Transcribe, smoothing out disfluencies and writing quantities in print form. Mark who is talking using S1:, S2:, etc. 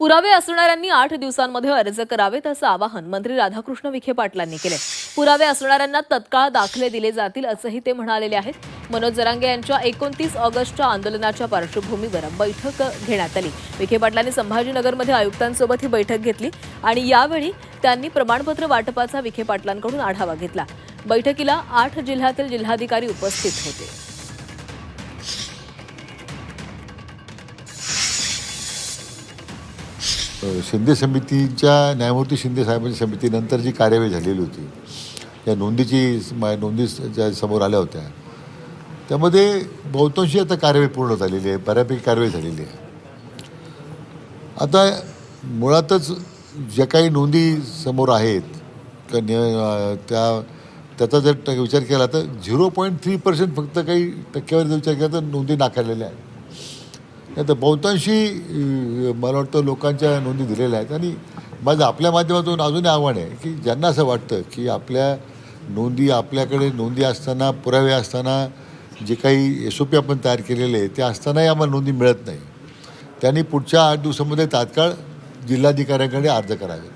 S1: पुरावे असणाऱ्यांनी 8 दिवसांमध्ये अर्ज करावेत असं आवाहन मंत्री राधाकृष्ण विखे पाटलांनी केले। पुरावे असणाऱ्यांना तत्काळ दाखले दिले जातील असंही ते म्हणालेले आहेत। मनोज जरांगे यांच्या 29 ऑगस्टच्या आंदोलनाच्या पार्श्वभूमीवर बैठक घेण्यात आली। विखे पाटलांनी संभाजीनगरमध्ये आयुक्तांसोबत ही बैठक घेतली आणि यावेळी त्यांनी प्रमाणपत्र वाटपाचा विखे पाटलांकडून आढावा घेतला। बैठकीला 8 जिल्ह्यातील जिल्हाधिकारी उपस्थित होते।
S2: शिंदे समितीच्या न्यायमूर्ती शिंदे साहेबांच्या समितीनंतर जी कार्यवाही झालेली होती या नोंदी ज्या समोर आल्या होत्या त्यामध्ये बहुतांशी आता कार्यवाही पूर्ण झालेली आहे, बऱ्यापैकी कार्यवाही झालेली आहे। आता मुळातच ज्या काही नोंदी समोर आहेत त्याचा जर विचार केला तर 0.3% फक्त काही टक्केवारीचा विचार केला तर नोंदी नाकारलेल्या आहेत। नाही तर बहुतांशी मला वाटतं लोकांच्या नोंदी दिलेल्या आहेत। आणि माझं आपल्या माध्यमातून अजूनही आव्हान आहे की ज्यांना असं वाटतं की आपल्याकडे नोंदी असताना, पुरावे असताना जे काही SOP आपण तयार केलेले आहे ते असतानाही आम्हाला नोंदी मिळत नाही, त्यांनी पुढच्या 8 दिवसामध्ये तात्काळ जिल्हाधिकाऱ्यांकडे अर्ज करावे।